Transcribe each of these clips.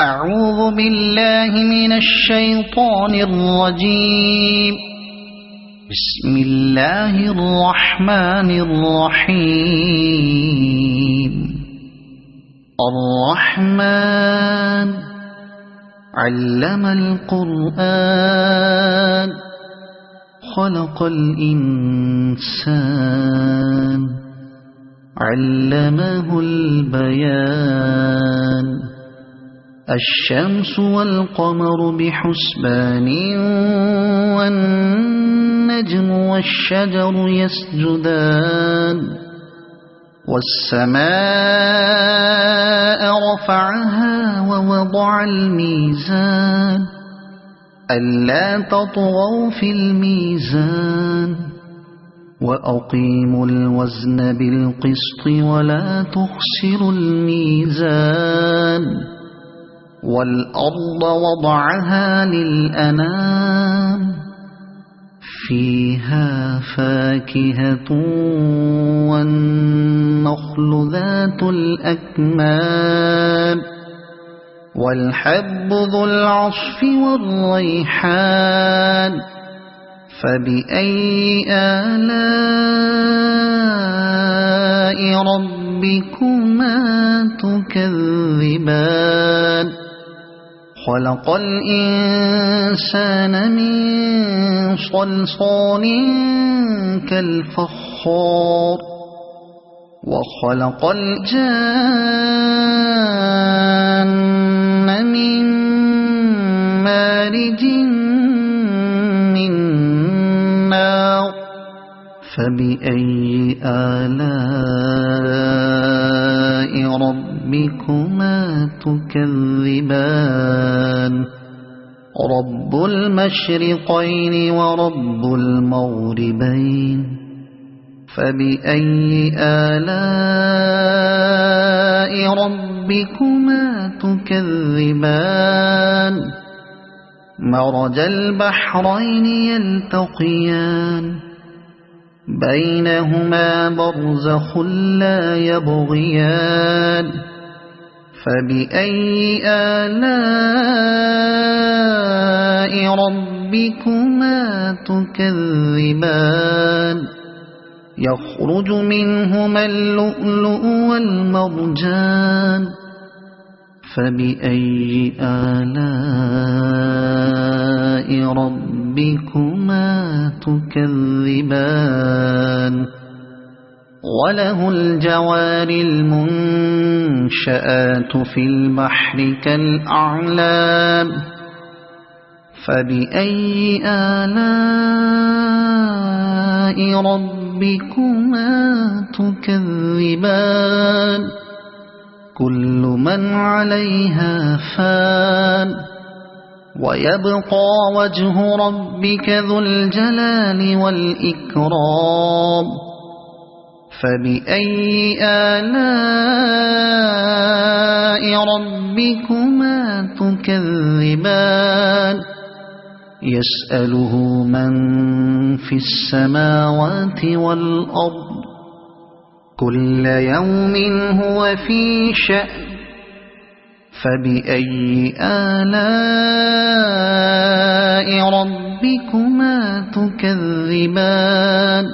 أعوذ بالله من الشيطان الرجيم. بسم الله الرحمن الرحيم. الرحمن علم القرآن خلق الإنسان علمه البيان. الشمس والقمر بحسبان والنجم والشجر يسجدان. والسماء رفعها ووضع الميزان ألا تطغوا في الميزان وأقيموا الوزن بالقسط ولا تخسروا الميزان. والأرض وضعها للأنام فيها فاكهة والنخل ذات الأكمام والحب ذو العصف والريحان. فبأي آلاء ربكما تكذبان. خلق الإنسان من صلصال كالفخار وخلق الجان من مارج من نار. فبأي آلاء ربكما تكذبان. رب المشرقين ورب المغربين. فبأي آلاء ربكما تكذبان. مرج البحرين يلتقيان بينهما برزخ لا يبغيان. فبأي آلاء ربكما تكذبان. يخرج منهما اللؤلؤ والمرجان. فبأي آلاء ربكما تكذبان. وله الجوار المنشآت في البحر كالأعلام. فبأي آلاء ربكما تكذبان. كل من عليها فان ويبقى وجه ربك ذو الجلال والإكرام. فبأي آلاء ربكما تكذبان. يسأله من في السماوات والأرض كل يوم هو في شأن. فبأي آلاء ربكما تكذبان.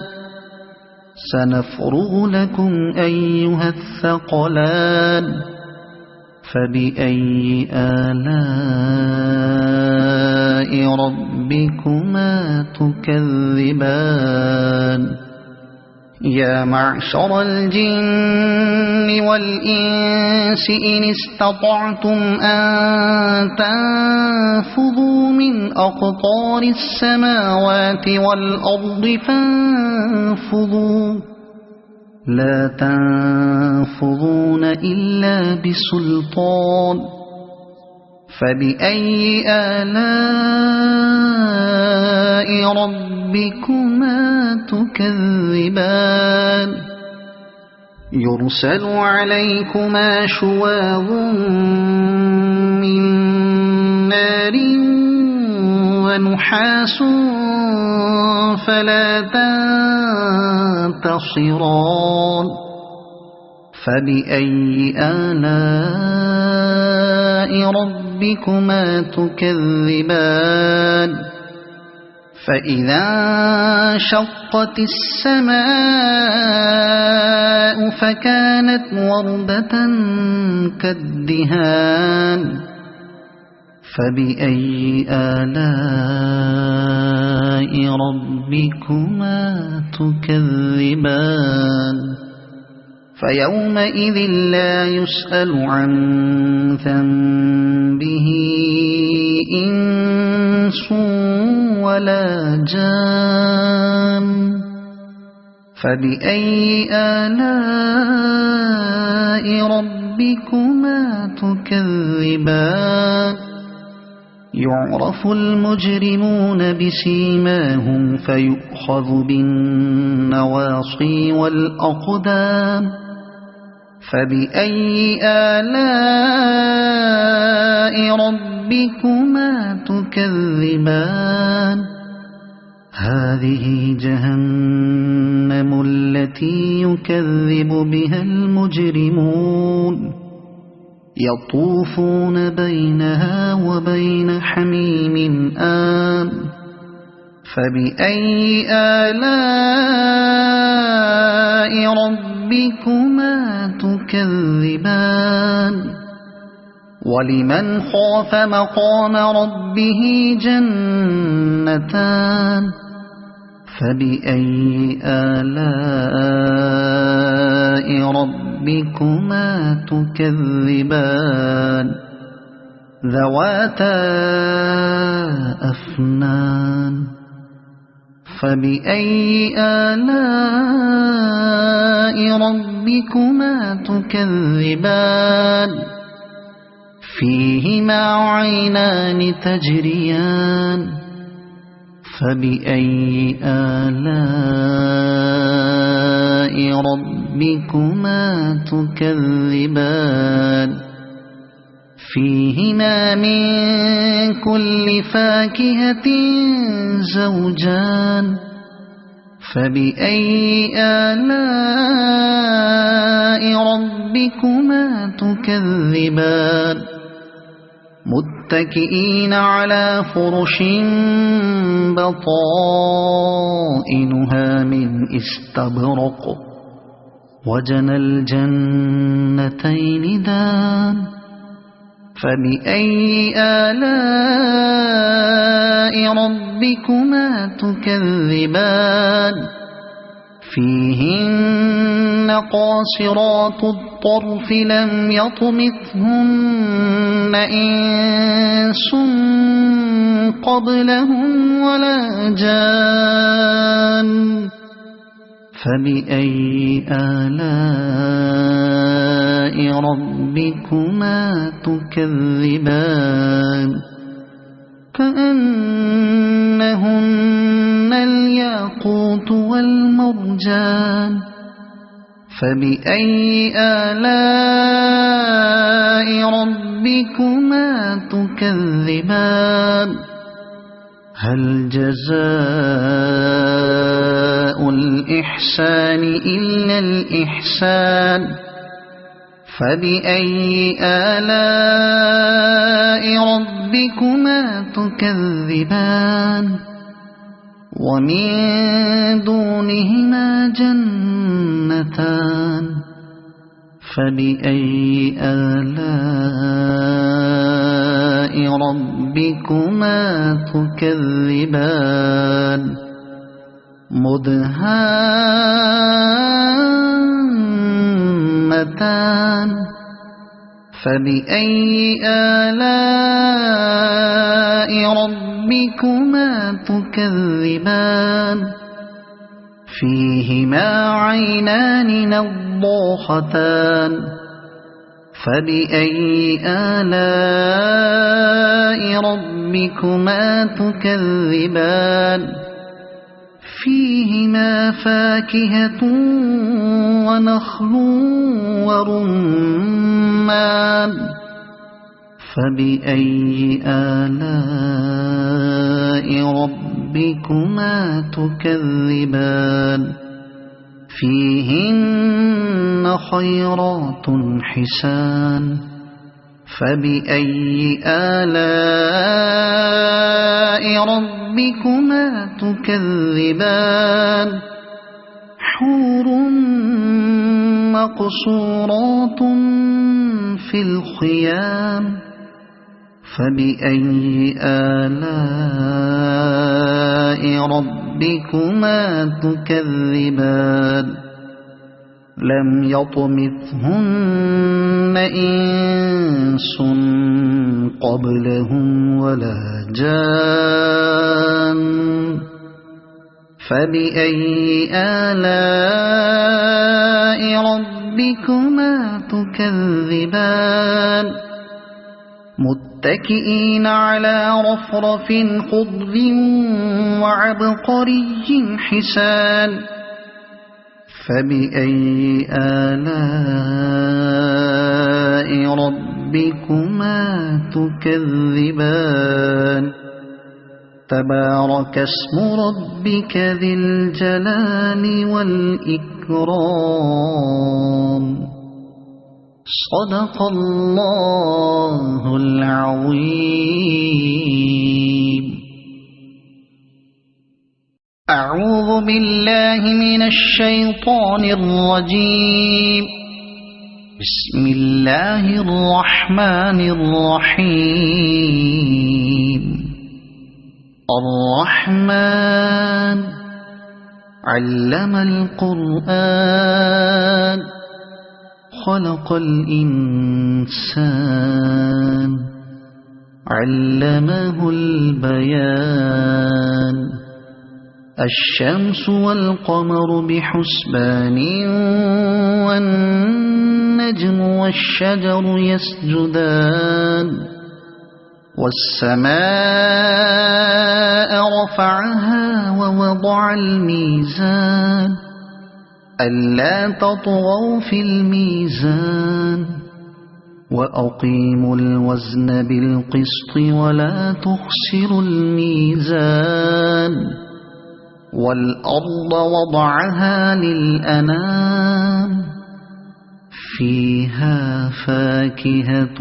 سنفرغ لكم أيها الثقلان. فبأي آلاء ربكما تكذبان. يا معشر الجن والإنس إن استطعتم أن تنفذوا من أقطار السماوات والأرض فانفذوا لا تنفذون إلا بسلطان. فبأي آلاء ربكما تكذبان. يرسل عليكما شواظ من نار ونحاس فلا تنتصران. فبأي آلاء ربكما تكذبان فإذا انشقت السماء فكانت وردة كالدهان فبأي آلاء ربكما تكذبان فيومئذ لا يسأل عن ذنبه إنس ولا جان فبأي آلاء ربكما تكذبان يعرف المجرمون بسيماهم فيؤخذ بالنواصي والأقدام فبأي آلاء ربكما تكذبان هذه جهنم التي يكذب بها المجرمون يطوفون بينها وبين حميم آن فبأي آلاء ربكما تكذبان ولمن خاف مقام ربه جنتان فبأي آلاء ربكما تكذبان ذواتا أفنان فبأي آلاء ربكما تكذبان فيهما عينان تجريان فبأي آلاء ربكما تكذبان فيهما من كل فاكهة زوجان فبأي آلاء ربكما تكذبان متكئين على فرش بطائنها من استبرق وجنى الجنتين دان فبأي آلاء ربكما تكذبان فيهن قاصرات الطرف لم يطمثهن إنس قبلهم ولا جان فبأي آلاء ربكما تكذبان كأنهن الياقوت والمرجان فبأي آلاء ربكما تكذبان هل جزاء الإحسان إلا الإحسان فبأي آلاء ربكما تكذبان ومن دونهما جنتان فبأي آلاء ربكما تكذبان مدهامتان فبأي آلاء ربكما تكذبان فيهما عينان نضاختان فبأي آلاء ربكما تكذبان فيهما فاكهة ونخل ورمان فبأي آلاء ربكما تكذبان فيهن خيرات حسان فبأي آلاء ربكما تكذبان حور مقصورات في الخيام فبأي آلاء ربكما تكذبان لم يطمثهن إنس قبلهم ولا جان فبأي آلاء ربكما تكذبان متكئين على رفرف خضر وعبقري حسان فبأي آلاء ربكما تكذبان تبارك اسم ربك ذي الجلال والإكرام صدق الله العظيم. أعوذ بالله من الشيطان الرجيم. بسم الله الرحمن الرحيم. الرحمن علم القرآن خلق الإنسان علمه البيان الشمس والقمر بحسبان والنجم والشجر يسجدان والسماء رفعها ووضع الميزان ألا تطغوا في الميزان وأقيموا الوزن بالقسط ولا تخسروا الميزان والأرض وضعها للأنام فيها فاكهة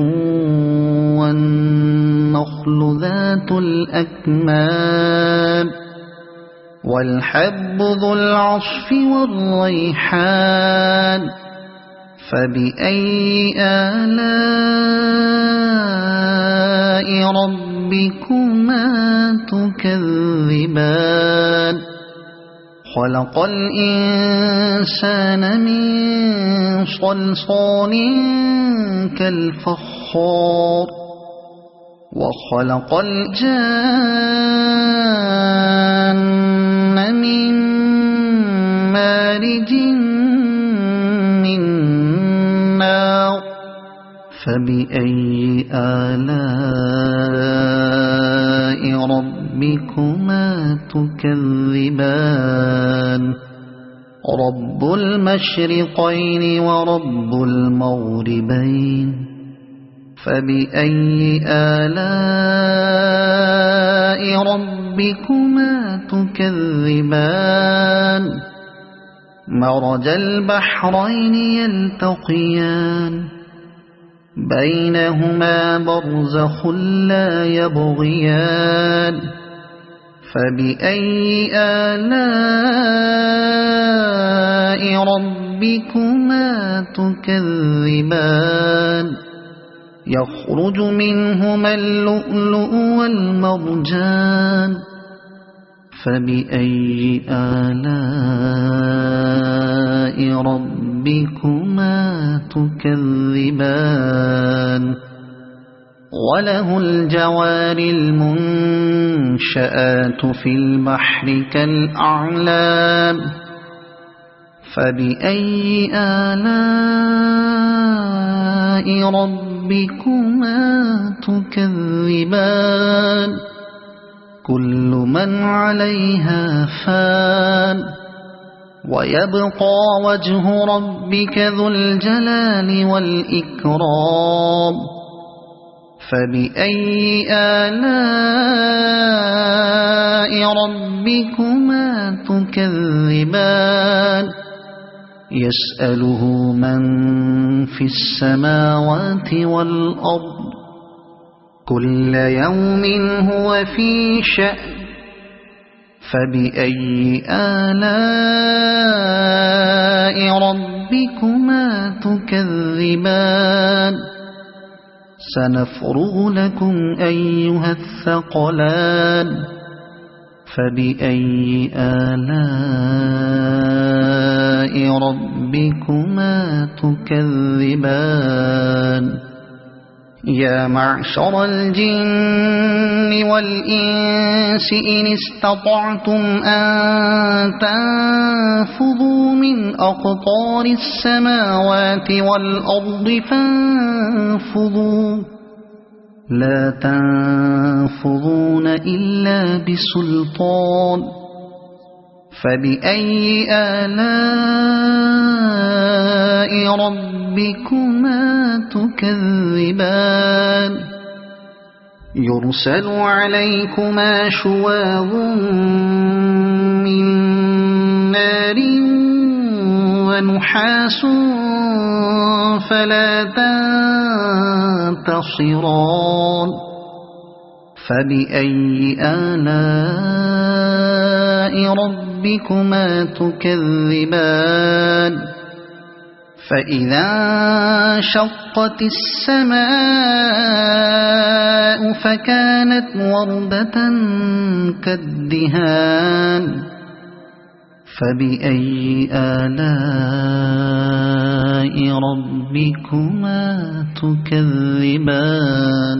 والنخل ذات الأكمام والحب ذو العصف والريحان فبأي آلاء ربكما تكذبان خلق الإنسان من صلصال كالفخار وخلق الجان من مارج من نار فبأي آلاء ربكما تكذبان رب المشرقين ورب المغربين فبأي آلاء ربكما تكذبان مرج البحرين يلتقيان بينهما برزخ لا يبغيان فبأي آلاء ربكما تكذبان يخرج منهما اللؤلؤ والمرجان فبأي آلاء ربكما تكذبان وله الجوار المنشآت في البحر كالأعلام فبأي آلاء ربكما تكذبان كل من عليها فان ويبقى وجه ربك ذو الجلال والإكرام فبأي آلاء ربكما تكذبان يسأله من في السماوات والأرض كل يوم هو في شأن فبأي آلاء ربكما تكذبان سنفرغ لكم أيها الثقلان فبأي آلاء ربكما تكذبان يا معشر الجن والإنس إن استطعتم أن تنفذوا من أقطار السماوات والأرض فانفذوا لا تنفذون إلا بسلطان فبأي آلاء ربكما تكذبان يرسل عليكما شواظ من نار ونحاس فلا تنتصران فبأي آلاء ربكما تكذبان فإذا انشقت السماء فكانت وردة كالدهان فبأي آلاء ربكما تكذبان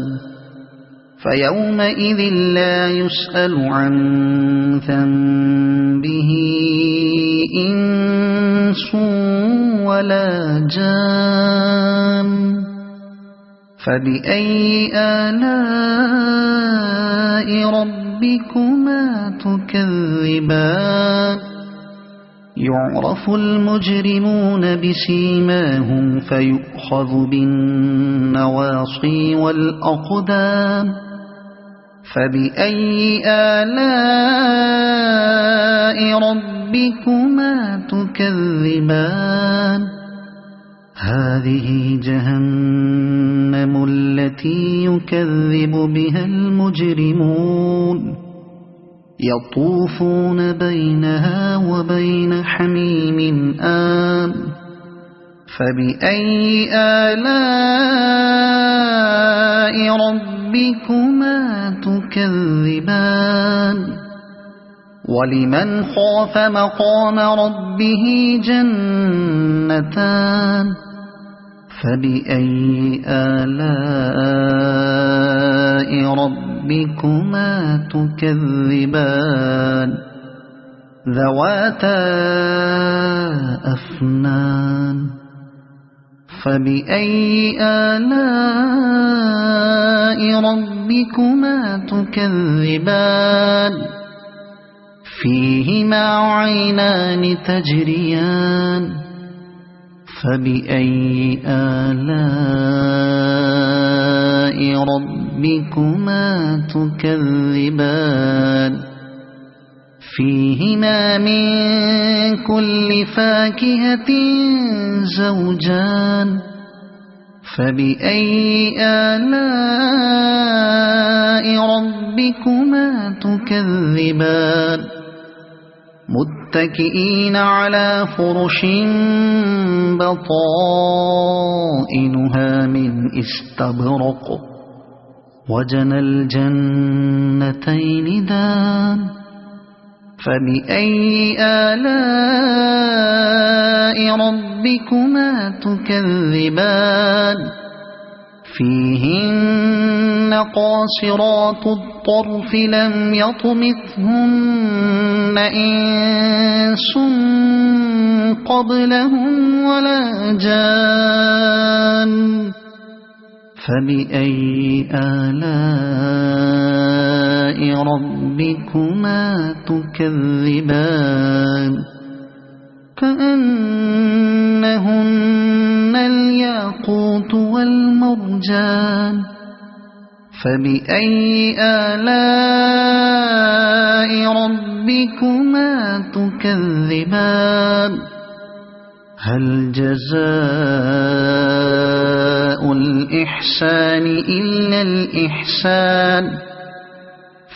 فيومئذ لا يسأل عن ذنبه إنس ولا جان فبأي آلاء ربكما تكذبان يعرف المجرمون بسيماهم فيؤخذ بالنواصي والأقدام فبأي آلاء ربكما تكذبان هذه جهنم التي يكذب بها المجرمون يطوفون بينها وبين حميم آن فبأي آلاء ربكما تكذبان ولمن خاف مقام ربه جنتان فبأي آلاء ربكما تكذبان ذواتا أفنان فبأي آلاء ربكما تكذبان فيهما عينان تجريان فبأي آلاء ربكما تكذبان فيهما من كل فاكهة زوجان فبأي آلاء ربكما تكذبان متكئين على فرش بطائنها من استبرق وجنى الجنتين دان فبأي آلاء ربكما تكذبان فيهن قاصرات الطرف لم يطمثهن إنس قبلهم ولا جان فبأي آلاء ربكما تكذبان كأنهن الياقوت والمرجان فبأي آلاء ربكما تكذبان هل جزاء جزاء الإحسان إلا الإحسان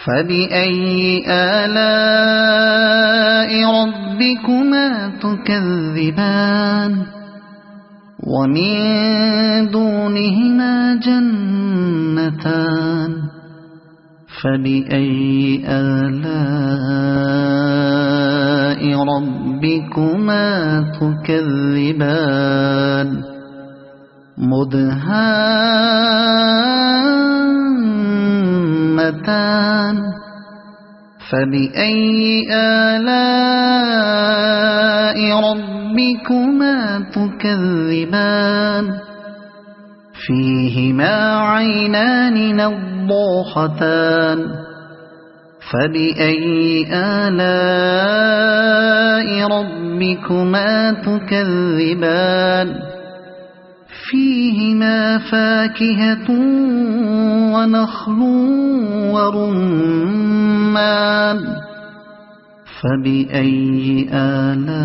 فبأي آلاء ربكما تكذبان ومن دونهما جنتان فبأي آلاء ربكما تكذبان مدهامتان فبأي آلاء ربكما تكذبان فيهما عينان نضاختان فبأي آلاء ربكما تكذبان فيهما فاكهة ونخل ورمان فبأي آلاء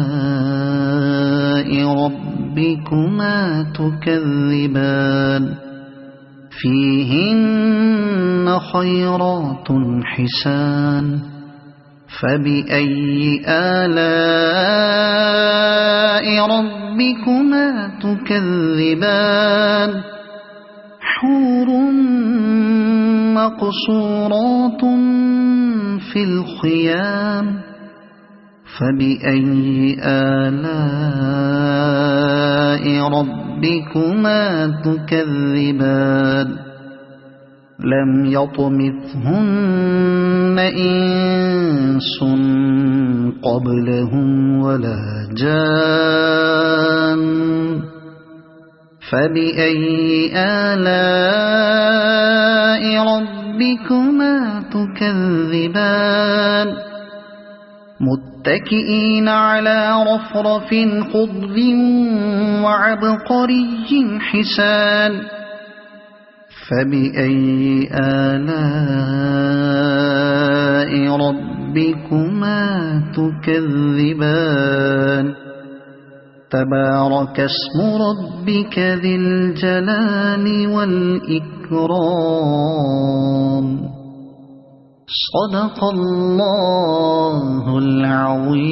ربكما تكذبان فيهن خيرات حسان فبأي آلاء ربكما تكذبان حور مقصورات في الخيام فبأي آلاء ربكما تكذبان لم يطمثهن إنس قبلهم ولا جان فبأي آلاء ربكما تكذبان متكئين على رفرف خضر وعبقري حسان فبأي آلاء ربكما تكذبان تبارك اسم ربك ذي الجلال والإكرام صدق الله العظيم.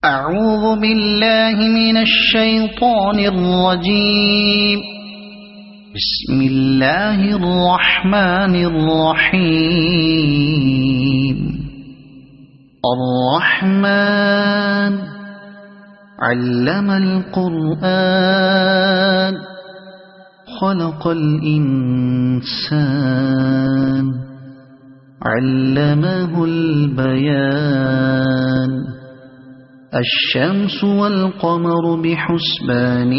أعوذ بالله من الشيطان الرجيم. بسم الله الرحمن الرحيم. الرحمن علم القرآن خلق الإنسان علمه البيان الشمس والقمر بحسبان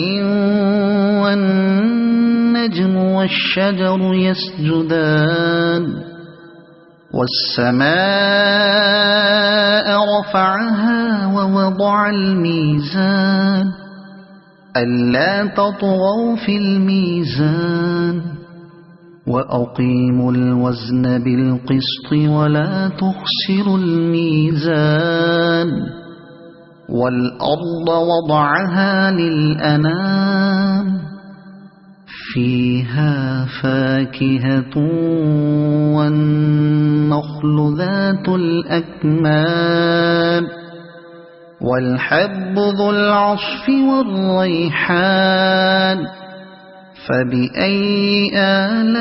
والنجم والشجر يسجدان والسماء رفعها ووضع الميزان ألا تطغوا في الميزان وأقيموا الوزن بالقسط ولا تخسروا الميزان والأرض وضعها للأنام فيها فاكهة والنخل ذات الأكمام والحب ذو العصف والريحان فبأي آلاء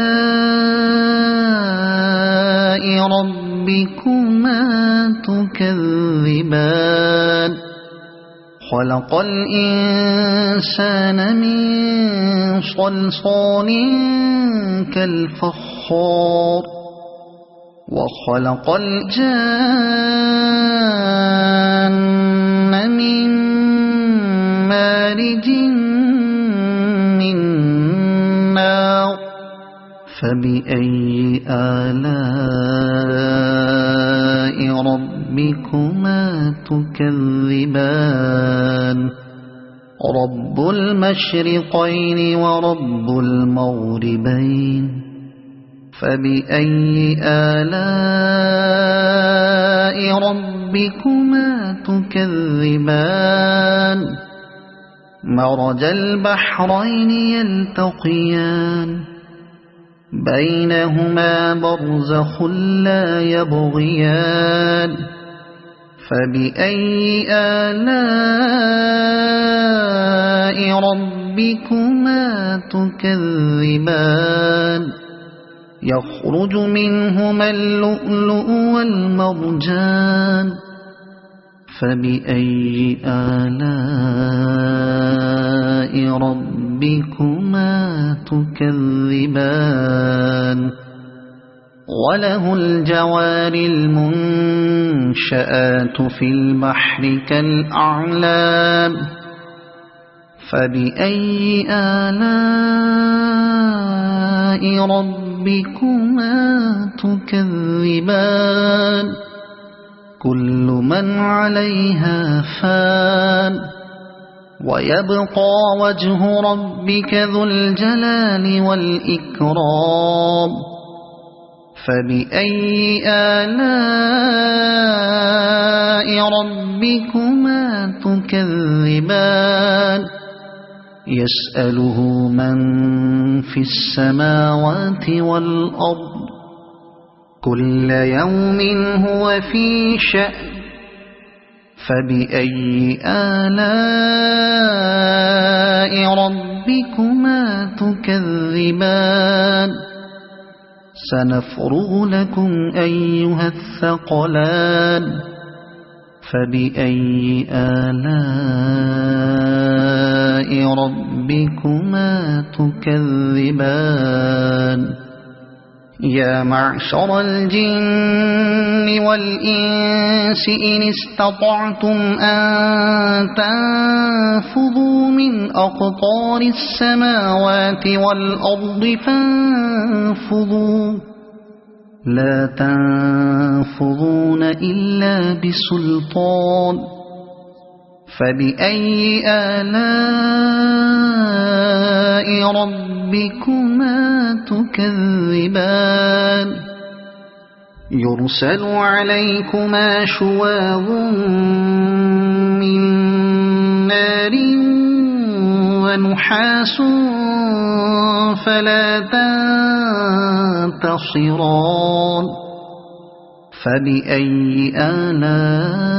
ربكما تكذبان خلق الإنسان من صلصال كالفخار وخلق الجان من مارج من نار فبأي آلاء ربكما تكذبان رب المشرقين ورب المغربين فبأي آلاء ربكما تكذبان مرج البحرين يلتقيان بينهما برزخ لا يبغيان فبأي آلاء ربكما تكذبان يخرج منهما اللؤلؤ والمرجان فبأي آلاء ربكما تكذبان وله الجوار المنشآت في البحر كالأعلام فبأي آلاء ربكما تكذبان كل من عليها فان ويبقى وجه ربك ذو الجلال والإكرام فبأي آلاء ربكما تكذبان يسأله من في السماوات والأرض كل يوم هو في شأن فبأي آلاء ربكما تكذبان سنفرغ لكم أيها الثقلان فبأي آلاء ربكما تكذبان يا معشر الجن والإنس إن استطعتم أن تنفذوا من أقطار السماوات والأرض فانفذوا لا تنفذون إلا بسلطان فبأي آلاء ربكما تكذبان يرسل عليكما شواظ من نار ونحاس فلا تنتصران فبأي آلاء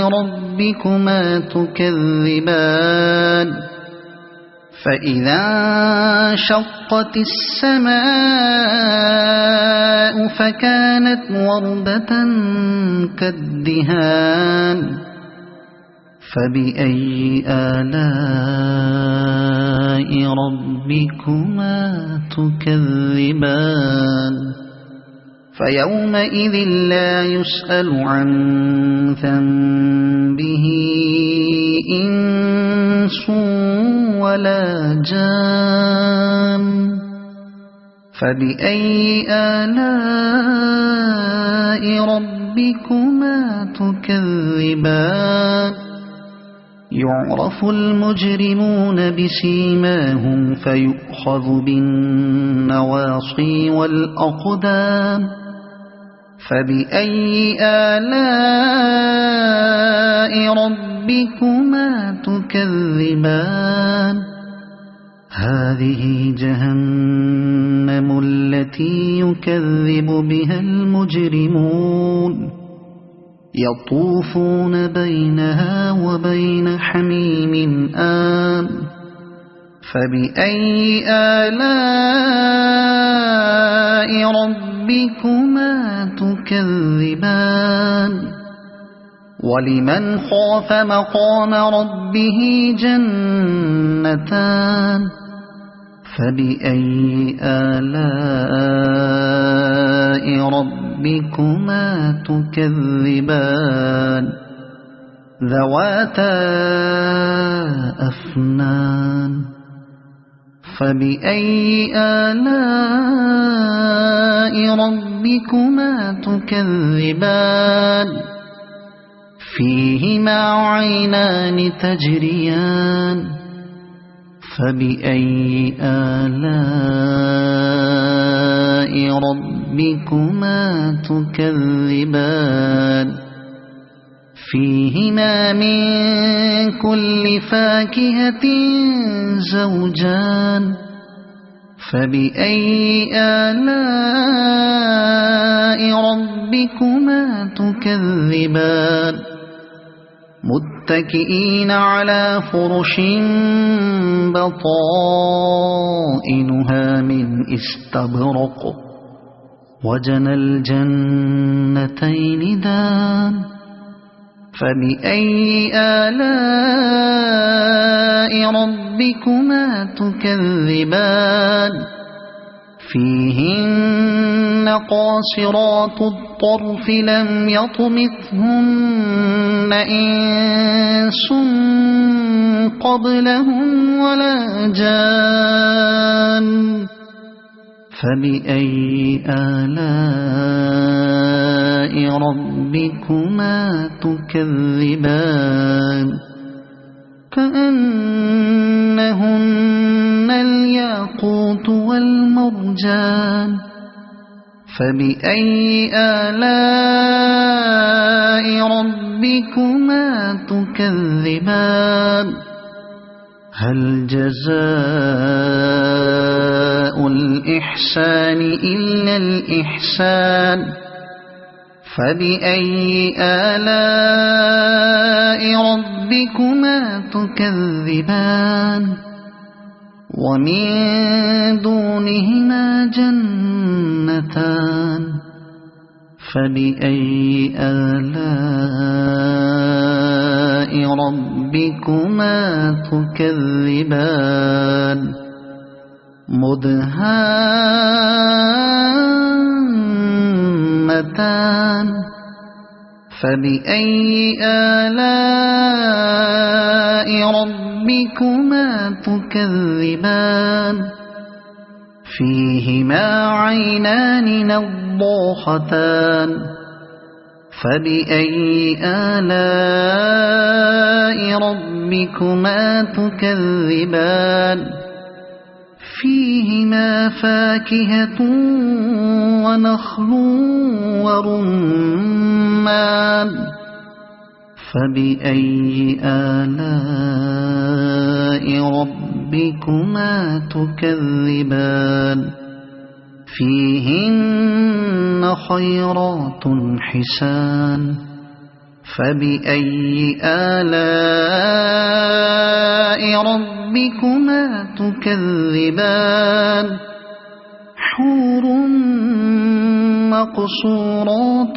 ربكما تكذبان فإذا انشقت السماء فكانت وردة كالدهان فبأي آلاء ربكما تكذبان فيومئذ لا يسأل عن ذنبه إنس ولا جان فبأي آلاء ربكما تكذبان يعرف المجرمون بسيماهم فيؤخذ بالنواصي والأقدام فبأي آلاء ربكما تكذبان هذه جهنم التي يكذب بها المجرمون يطوفون بينها وبين حميم آن فبأي آلاء ربكما تكذبان ولمن خاف مقام ربه جنتان فبأي آلاء ربكما تكذبان ذواتا أفنان فبأي آلاء ربكما تكذبان فيهما عينان تجريان فبأي آلاء ربكما تكذبان فيهما من كل فاكهة زوجان فبأي آلاء ربكما تكذبان متكئين على فرش بطائنها من استبرق وجنى الجنتين دان فبأي آلاء ربكما تكذبان فيهن قاصرات الطرف لم يطمثهن إنس قبلهم ولا جان فبأي آلاء ربكما تكذبان كأنهن الياقوت والمرجان فبأي آلاء ربكما تكذبان هل جزاء الإحسان إلا الإحسان فبأي آلاء ربكما تكذبان ومن دونهما جنتان فبأي آلاء ربكما تكذبان مدهامتان فبأي آلاء ربكما تكذبان فيهما عينان نضاختان فبأي آلاء ربكما تكذبان فيهما فاكهة ونخل ورمان فبأي آلاء ربكما تكذبان فيهن خيرات حسان فبأي آلاء ربكما تكذبان حور مقصورات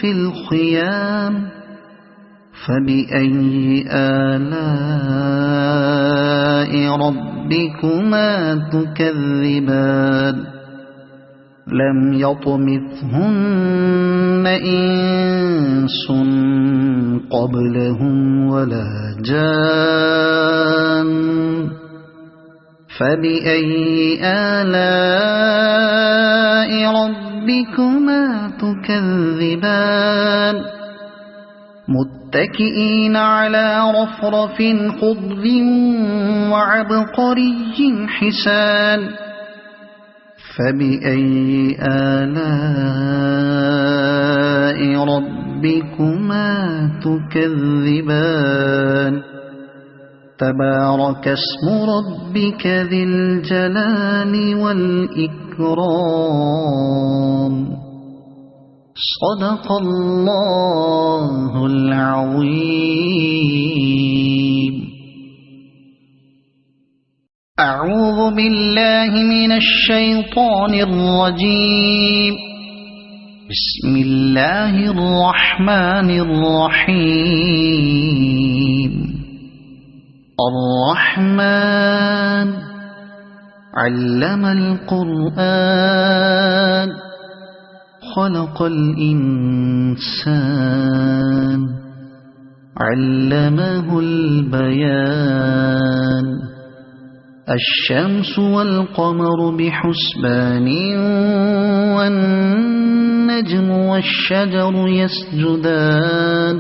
في الخيام فبأي آلاء ربكما تكذبان لم يطمثهن إنس قبلهم ولا جان فبأي آلاء ربكما تكذبان متكئين على رفرف خضر وعبقري حسان فبأي آلاء ربكما تكذبان تبارك اسم ربك ذي الجلال والإكرام صدق الله العظيم. أعوذ بالله من الشيطان الرجيم. بسم الله الرحمن الرحيم. الرحمن علم القرآن خلق الإنسان علمه البيان الشمس والقمر بحسبان والنجم والشجر يسجدان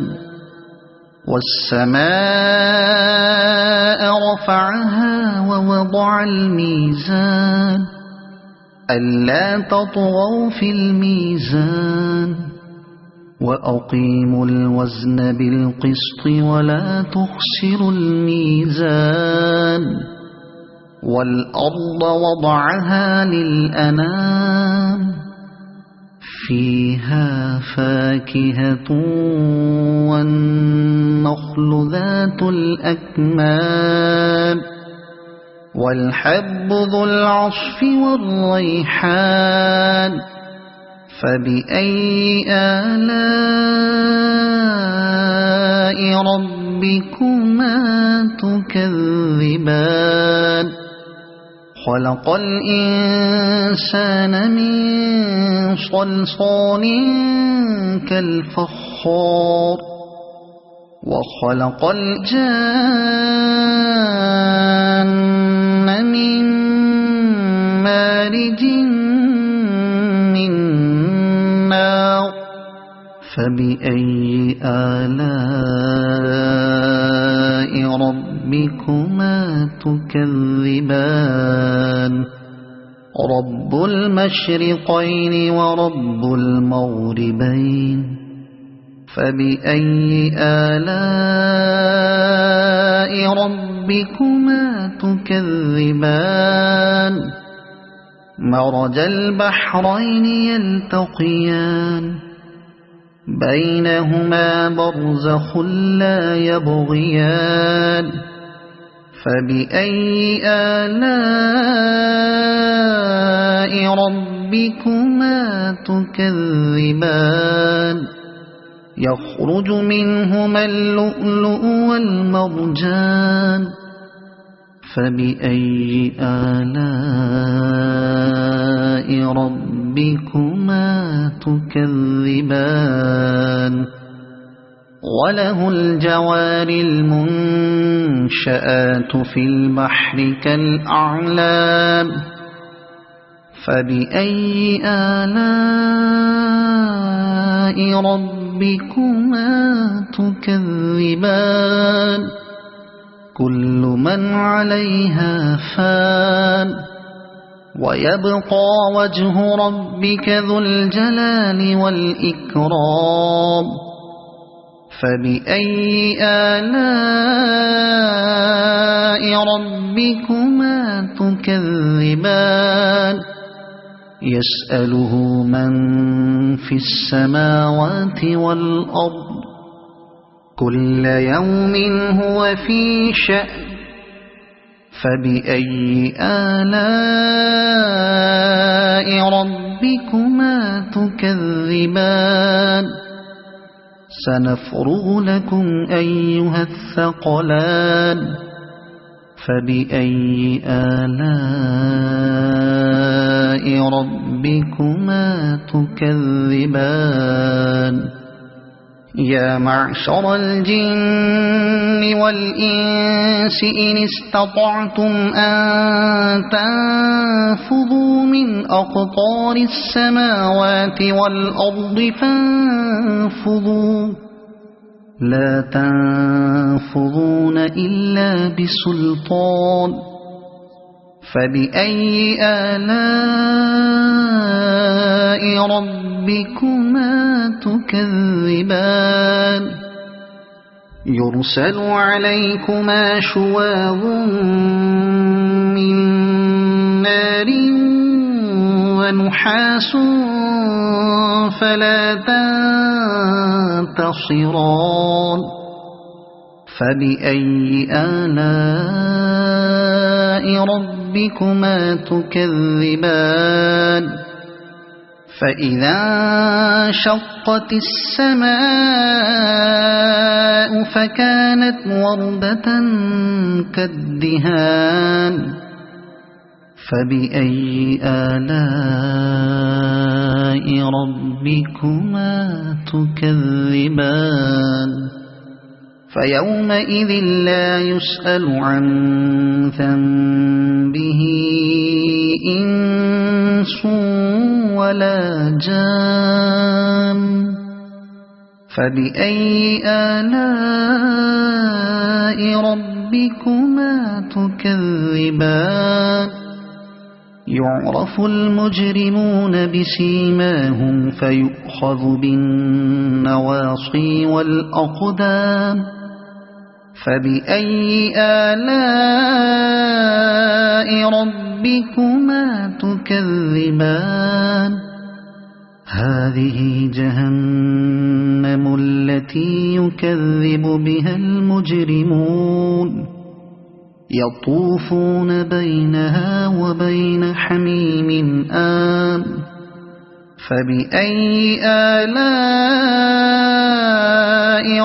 والسماء رفعها ووضع الميزان ألا تطغوا في الميزان وأقيموا الوزن بالقسط ولا تخسروا الميزان والأرض وضعها للأنام فيها فاكهة والنخل ذات الأكمام والحب ذو العصف والريحان فبأي آلاء ربكما تكذبان خلق الإنسان من صلصال كالفخار وخلق الجان من مارج من نار فبأي آلاء ربكما تكذبان رب المشرقين ورب المغربين فبأي آلاء ربكما تكذبان مرج البحرين يلتقيان بينهما برزخ لا يبغيان فبأي آلاء ربكما تكذبان يخرج منهما اللؤلؤ والمرجان فبأي آلاء ربكما تكذبان وله الجوار المنشآت في البحر كالأعلام فبأي آلاء ربكما تكذبان كل من عليها فان ويبقى وجه ربك ذو الجلال والإكرام فبأي آلاء ربكما تكذبان يسأله من في السماوات والأرض كل يوم هو في شأن فبأي آلاء ربكما تكذبان سنفرغ لكم أيها الثقلان فبأي آلاء ربكما تكذبان يا معشر الجن والإنس إن استطعتم أن تنفذوا من أقطار السماوات والأرض فانفذوا لا تنفذون إلا بسلطان فبأي آلاء ربكما تكذبان يرسل عليكما شواظ من نار ونحاس فلا تنتصران فبأي آلاء ربكما تكذبان فإذا انشقت السماء فكانت وردة كالدهان فبأي آلاء ربكما تكذبان فيومئذ لا يسأل عن ذنبه إنس ولا جان فبأي آلاء ربكما تكذبان يعرف المجرمون بسيماهم فيؤخذ بالنواصي والأقدام فبأي آلاء ربكما تكذبان هذه جهنم التي يكذب بها المجرمون يطوفون بينها وبين حميم آن فبأي آلاء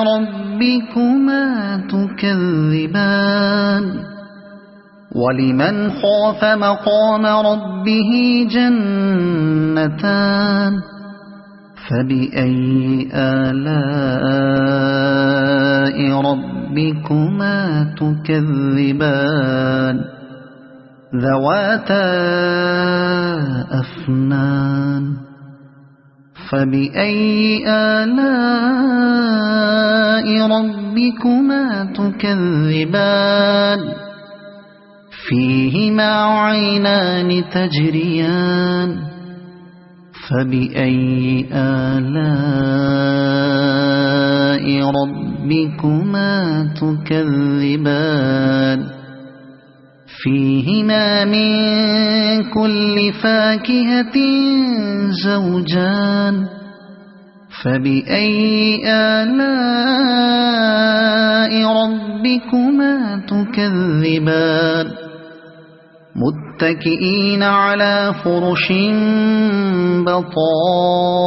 ربكما تكذبان ولمن خاف مقام ربه جنتان فبأي آلاء ربكما تكذبان ذواتا أفنان فبأي آلاء ربكما تكذبان فيهما عينان تجريان فبأي آلاء ربكما تكذبان فيهما من كل فاكهة زوجان فبأي آلاء ربكما تكذبان متكئين على فرش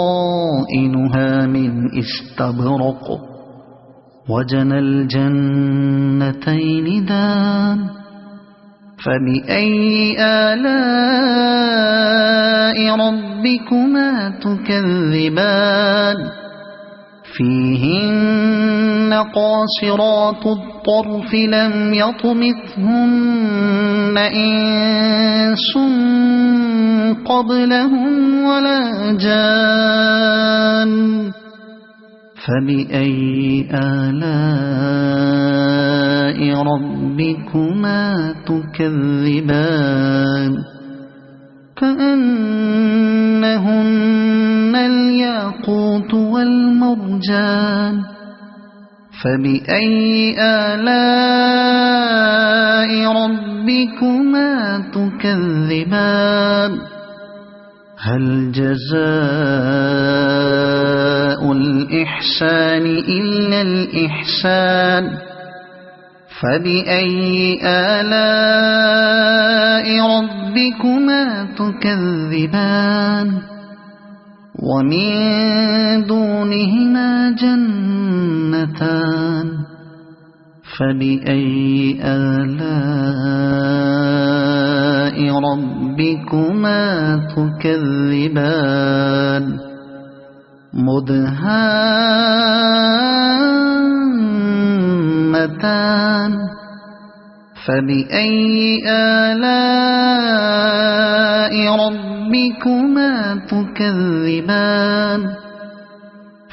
بطائنها من استبرق وجنى الجنتين دان فبأي آلاء ربكما تكذبان فيهن قاصرات الطرف لم يطمثهن إنس قبلهم ولا جان فبأي آلاء ربكما تكذبان كأنهن الياقوت والمرجان فبأي آلاء ربكما تكذبان هل جزاء الإحسان إلا الإحسان فبأي آلاء ربكما تكذبان ومن دونهما جنتان فبأي آلاء ربكما تكذبان مدهامتان فبأي آلاء ربكما تكذبان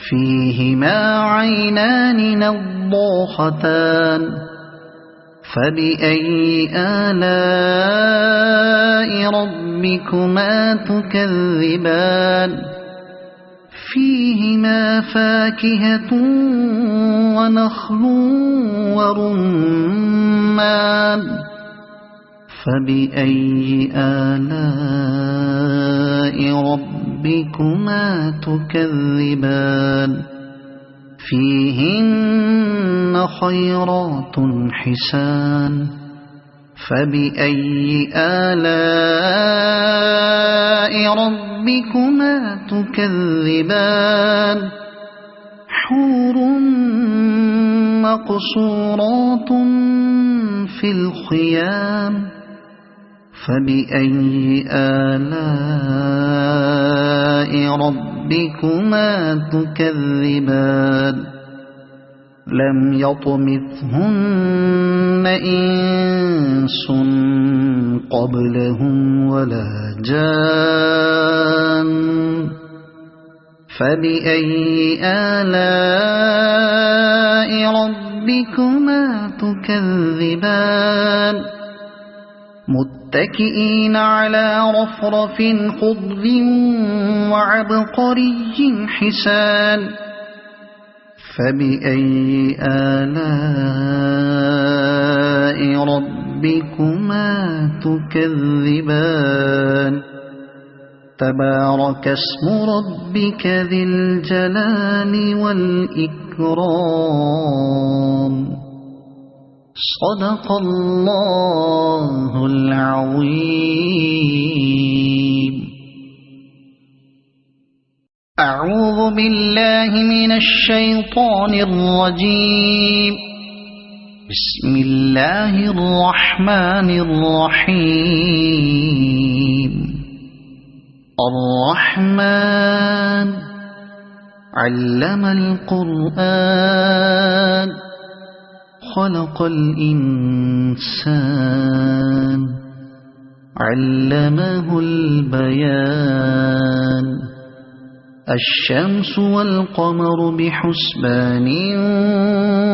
فيهما عينان نضاختان فبأي آلاء ربكما تكذبان فيهما فاكهة ونخل ورمان فبأي آلاء ربكما تكذبان فيهن خيرات حسان فبأي آلاء ربكما تكذبان حور مقصورات في الخيام فبأي آلاء ربكما تكذبان لم يطمثهن إنس قبلهم ولا جان فبأي آلاء ربكما تكذبان متكئين على رفرف خضر وعبقري حسان فبأي آلاء ربكما تكذبان تبارك اسم ربك ذي الجلال والإكرام صدق الله العظيم. أعوذ بالله من الشيطان الرجيم. بسم الله الرحمن الرحيم. الرحمن علم القرآن خلق الإنسان علمه البيان الشمس والقمر بحسبان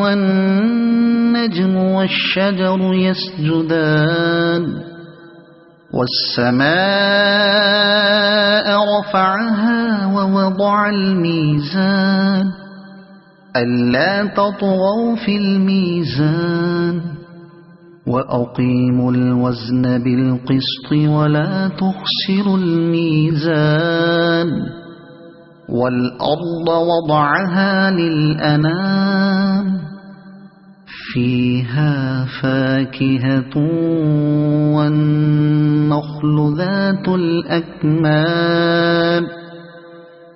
والنجم والشجر يسجدان والسماء رفعها ووضع الميزان ألا تطغوا في الميزان وأقيموا الوزن بالقسط ولا تخسروا الميزان والأرض وضعها للأنام فيها فاكهة والنخل ذات الأكمام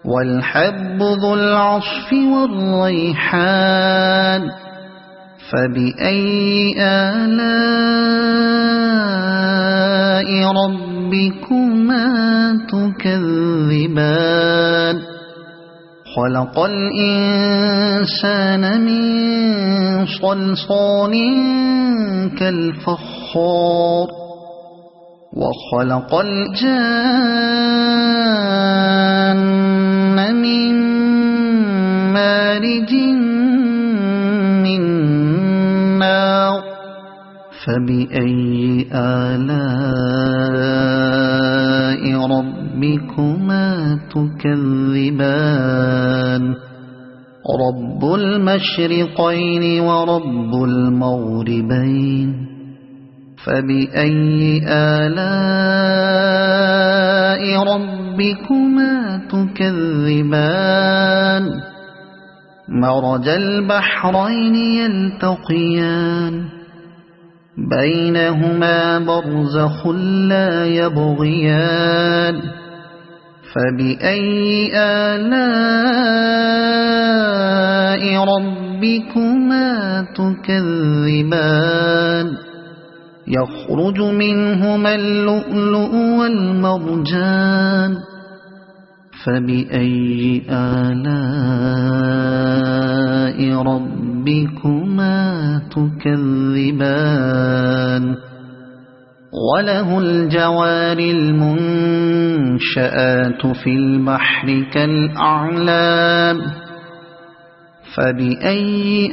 والحب ذو العصف والريحان فبأي آلاء ربكما تكذبان خلق الإنسان من صلصال كالفخار وخلق الجان من مارج من نار فبأي آلاء ربكما تكذبان رب المشرقين ورب المغربين فبأي آلاء ربكما تكذبان مرج البحرين يلتقيان بينهما برزخ لا يبغيان فبأي آلاء ربكما تكذبان يخرج منهما اللؤلؤ والمرجان فبأي آلاء ربكما تكذبان وله الجوار المنشآت في البحر كالأعلام فبأي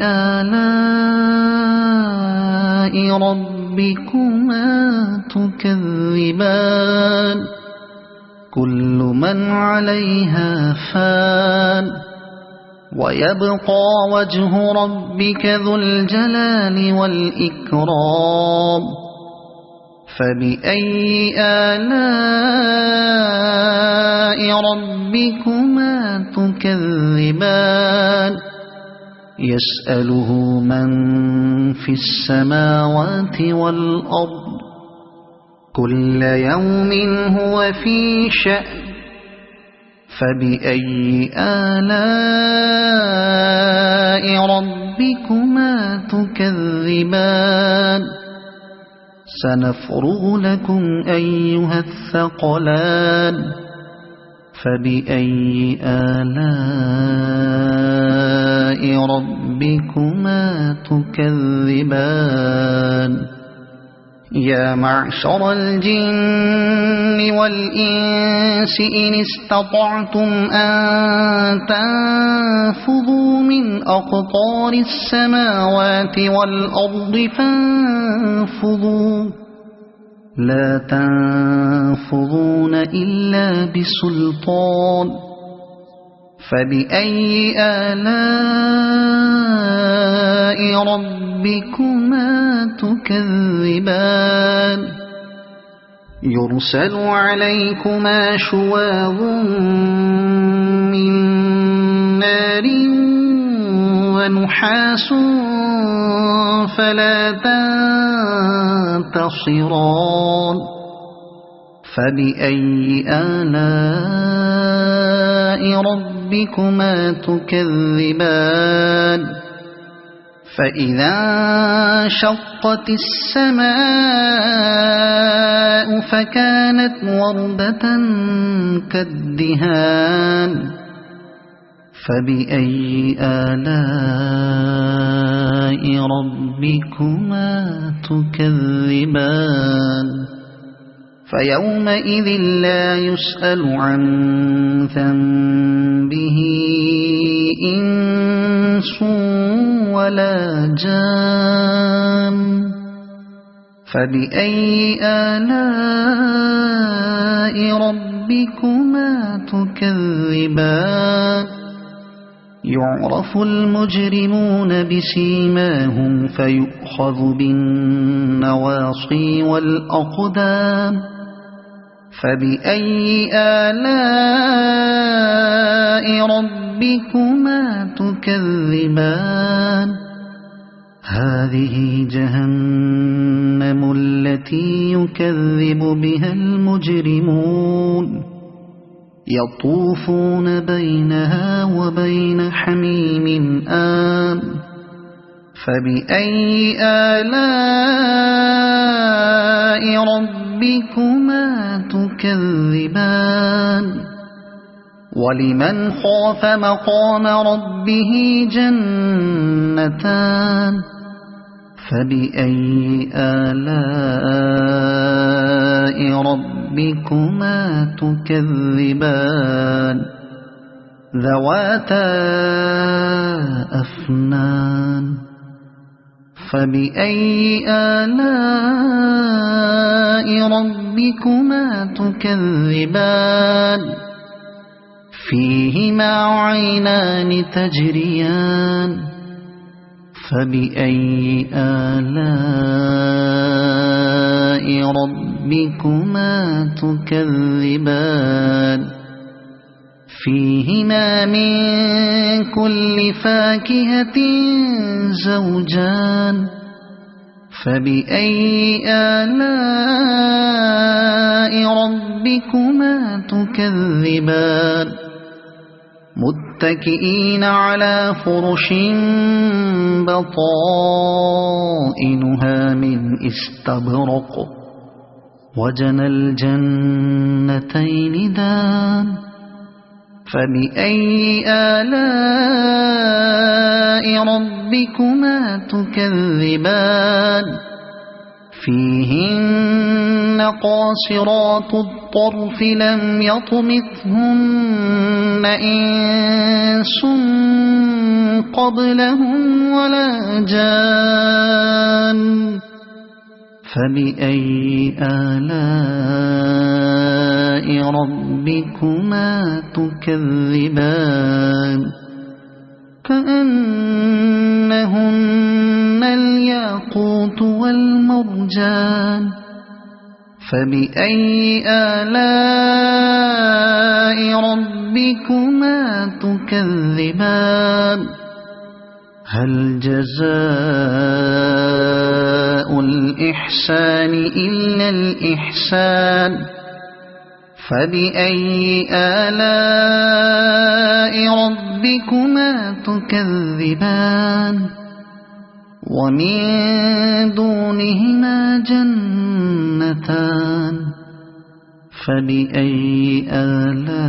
آلاء ربكما تكذبان كل من عليها فان ويبقى وجه ربك ذو الجلال والإكرام فبأي آلاء ربكما تكذبان يسأله من في السماوات والأرض كل يوم هو في شأن فبأي آلاء ربكما تكذبان سنفرغ لكم أيها الثقلان فبأي آلاء ربكما تكذبان يا معشر الجن والإنس إن استطعتم أن تنفذوا من أقطار السماوات والأرض لا تنفذون إلا بسلطان فبأي آلاء ربكما تكذبان يرسل عليكما شواظ من نار ونحاس فلا تنتصران فبأي آلاء ربكما تكذبان فإذا انشقت السماء فكانت وردة كالدهان فبأي آلاء ربكما تكذبان فيومئذ لا يسأل عن ذنبه إنس ولا جان فبأي آلاء ربكما تكذبان يعرف المجرمون بسيماهم فيؤخذ بالنواصي والأقدام فبأي آلاء ربكما تكذبان هذه جهنم التي يكذب بها المجرمون يطوفون بينها وبين حميم آن فبأي آلاء ربكما تكذبان ولمن خاف مقام ربه جنتان فبأي آلاء ربكما تكذبان ذواتا أفنان فبأي آلاء ربكما تكذبان فيهما عينان تجريان فبأي آلاء ربكما تكذبان فيهما من كل فاكهة زوجان فبأي آلاء ربكما تكذبان متكئين على فرش بطائنها من استبرق وجنى الجنتين دان فبأي آلاء ربكما تكذبان فيهن قاصرات الطرف لم يطمثهن إنس قبلهم ولا جان فبأي آلاء ربكما تكذبان كأنهن الياقوت والمرجان فبأي آلاء ربكما تكذبان هل جزاء الإحسان إلا الإحسان فبأي آلاء ربكما تكذبان ومن دونهما جنتان فبأي آلاء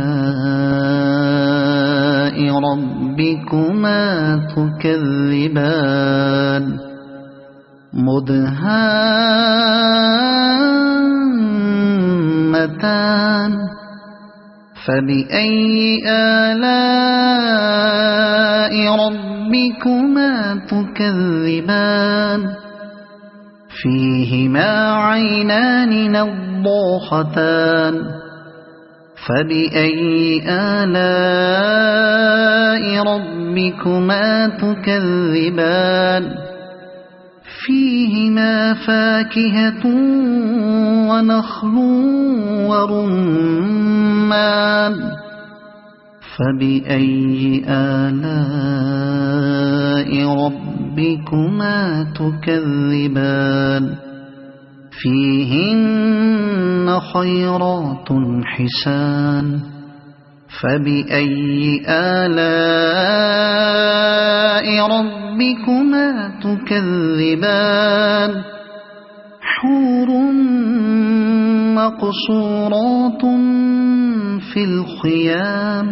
ربكما تكذبان مدهامتان فبأي آلاء ربكما تكذبان فيهما عينان نضاختان فبأي آلاء ربكما تكذبان فيهما فاكهة ونخل ورمان فبأي آلاء ربكما تكذبان فيهن خيرات حسان فبأي آلاء ربكما تكذبان حور مقصورات في الخيام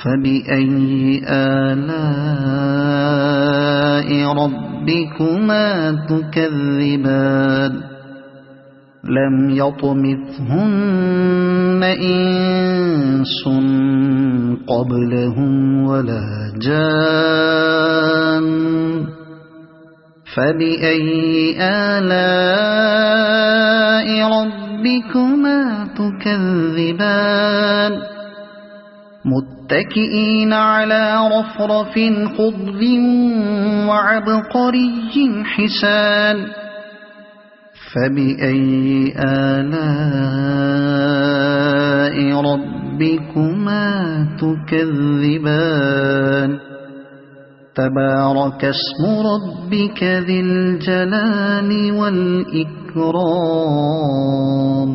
فبأي آلاء ربكما تكذبان لم يطمثهن إنس قبلهم ولا جان فبأي آلاء ربكما تكذبان متكئين على رفرف خضر وعبقري حسان فبأي آلاء ربكما تكذبان تبارك اسم ربك ذي الجلال والإكرام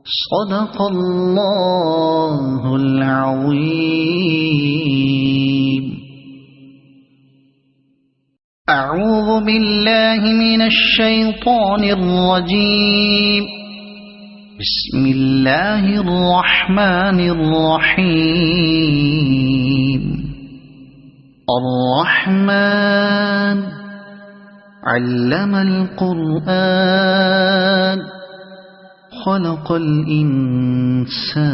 صدق الله العظيم أعوذ بالله من الشيطان الرجيم بسم الله الرحمن الرحيم الرحمن علم القرآن خلق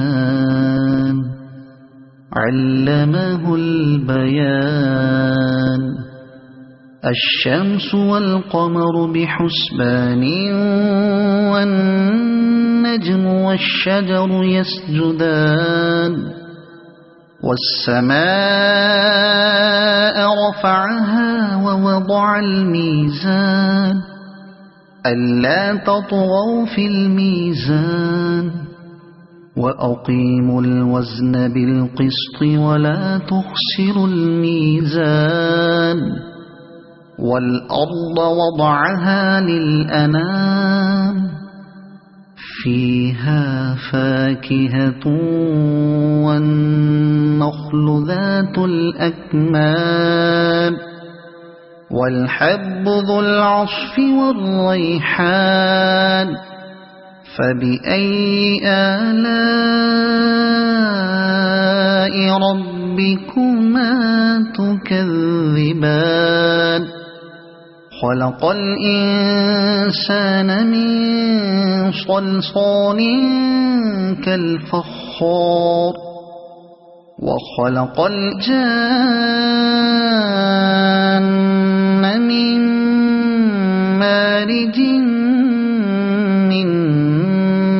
الإنسان علمه البيان الشمس والقمر بحسبان والنجم والشجر يسجدان والسماء رفعها ووضع الميزان ألا تطغوا في الميزان وأقيموا الوزن بالقسط ولا تخسروا الميزان والأرض وضعها للأنام فيها فاكهة والنخل ذات الأكمام والحب ذو العصف والريحان فبأي آلاء ربكما تكذبان خلق الإنسان من صلصال كالفخار وخلق الجان من مارج من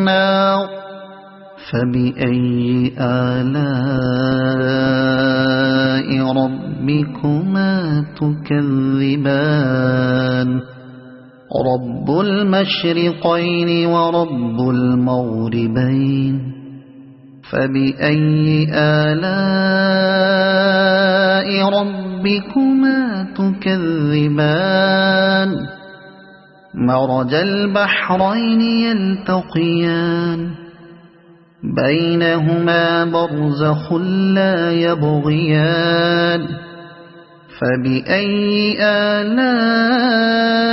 نار فبأي آلاء ربكما تكذبان رب المشرقين ورب المغربين فبأي آلاء ربكما تكذبان مرج البحرين يلتقيان بينهما برزخ لا يبغيان فبأي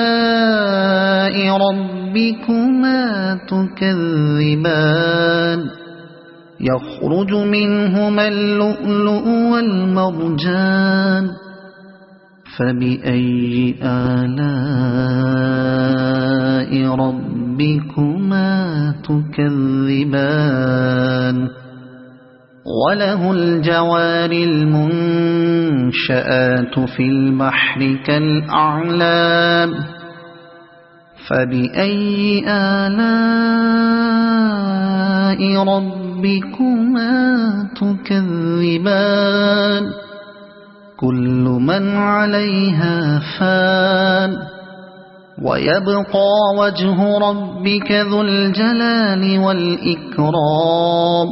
آلاء ربكما تكذبان يخرج منهما اللؤلؤ والمرجان فبأي آلاء ربكما تكذبان وله الجوار المنشآت في البحر كالأعلام فبأي آلاء ربكما تكذبان كل من عليها فان ويبقى وجه ربك ذو الجلال والإكرام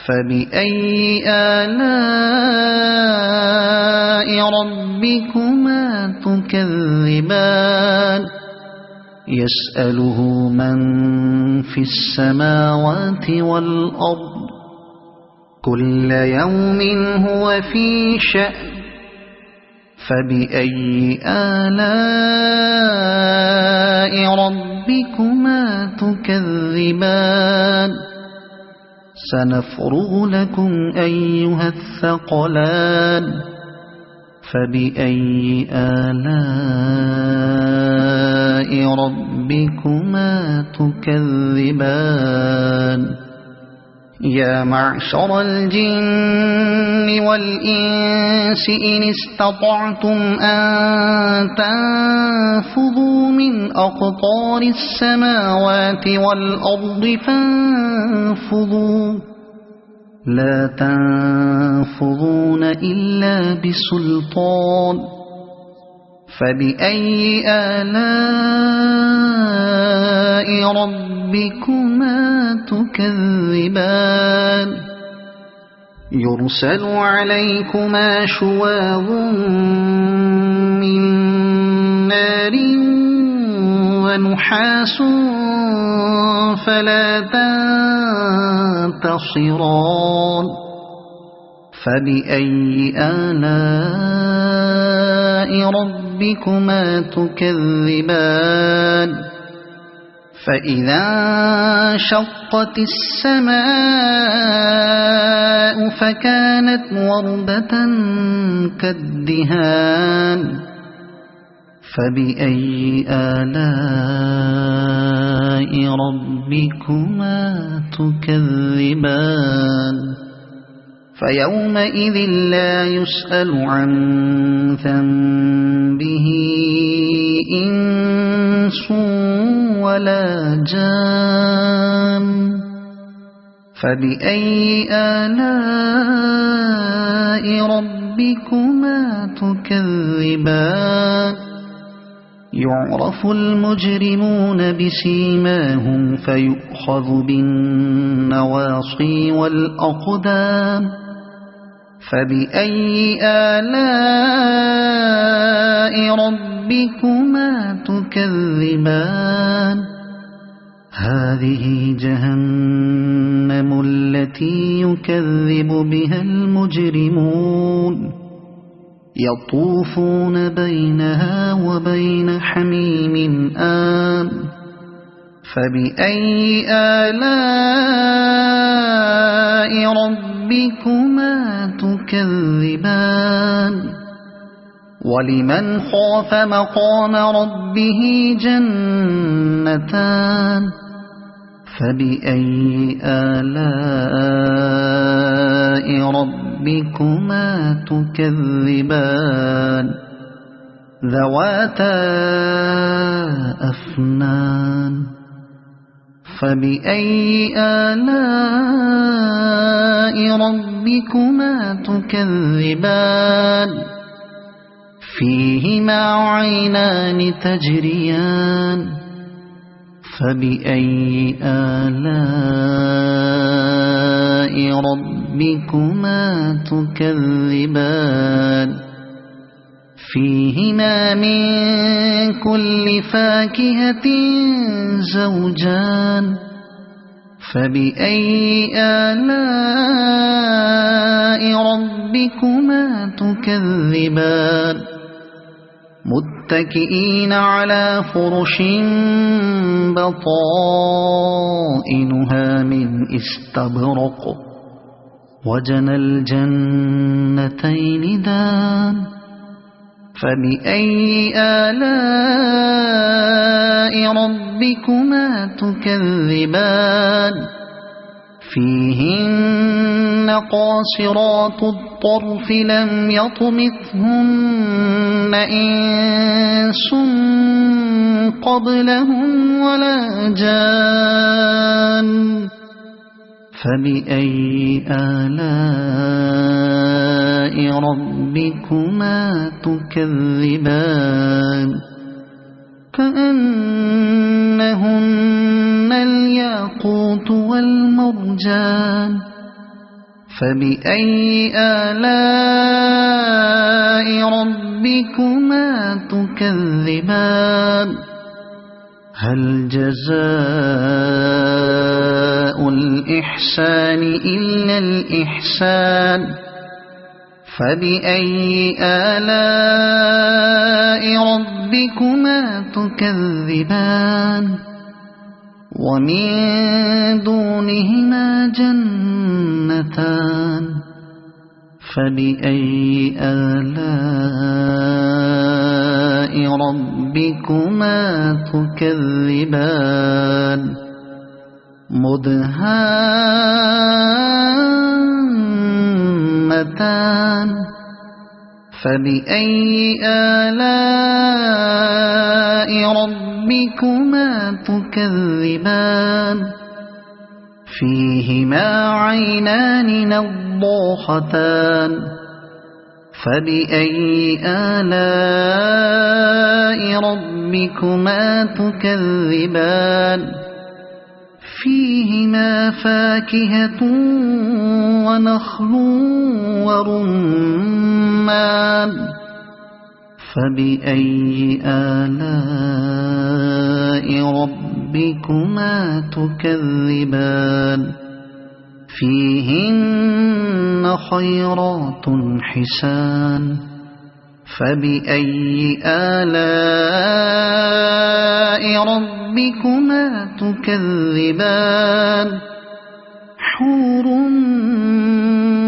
فبأي آلاء ربكما تكذبان يسأله من في السماوات والأرض كل يوم هو في شأن فبأي آلاء ربكما تكذبان سنفرغ لكم أيها الثقلان فبأي آلاء ربكما تكذبان يا معشر الجن والإنس إن استطعتم أن تنفذوا من أقطار السماوات والأرض فانفذوا لا تنفذون إلا بسلطان فبأي آلاء ربكما تكذبان يرسل عليكما شواظ من نار ونحاس فلا تنتصران فبأي آلاء ربكما تكذبان فإذا انشقت السماء فكانت وردة كالدهان فبأي آلاء ربكما تكذبان فيومئذ لا يسأل عن ذنبه إنس ولا جان فبأي آلاء ربكما تكذبان يعرف المجرمون بسيماهم فيؤخذ بالنواصي والأقدام فبأي آلاء ربكما تكذبان هذه جهنم التي يكذب بها المجرمون يطوفون بينها وبين حميم آن فبأي آلاء ربكما تكذبان ولمن خاف مقام ربه جنتان فبأي آلاء ربكما تكذبان ذواتا أفنان فبأي آلاء ربكما تكذبان فيهما عينان تجريان فبأي آلاء ربكما تكذبان فيهما من كل فاكهة زوجان فبأي آلاء ربكما تكذبان متكئين على فرش بطائنها من استبرق وجنى الجنتين دان فبأي آلاء ربكما تكذبان فيهن قاصرات الطرف لم يطمثهن إنس قبلهم ولا جان فبأي آلاء ربكما تكذبان كأنهن الياقوت والمرجان فبأي آلاء ربكما تكذبان هل جزاء الإحسان إلا الإحسان فبأي آلاء ربكما تكذبان ومن دونهما جنتان فبأي آلاء ربكما تكذبان مدهامتان فبأي آلاء ربكما تكذبان فيهما عينان نضاختان فبأي آلاء ربكما تكذبان فيهما فاكهة ونخل ورمان فبأي آلاء ربكما تكذبان فيهن خيرات حسان فبأي آلاء ربكما تكذبان حور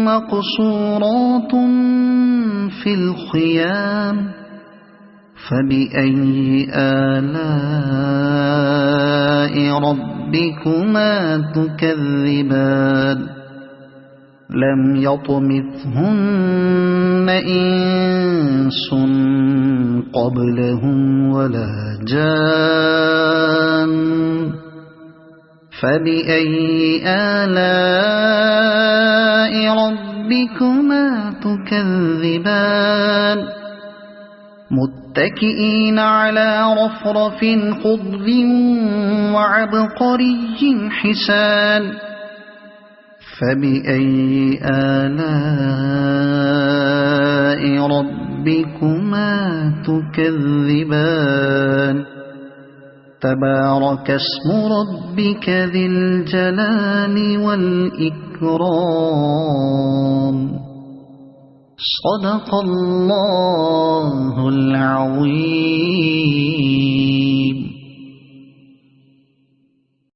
مقصورات في الخيام فبأي آلاء ربكما تكذبان لم يطمثهن إنس قبلهم ولا جان فبأي آلاء ربكما تكذبان متكئين على رفرف خضر وعبقري حسان فبأي آلاء ربكما تكذبان تبارك اسم ربك ذي الجلال والإكرام صدق الله العظيم.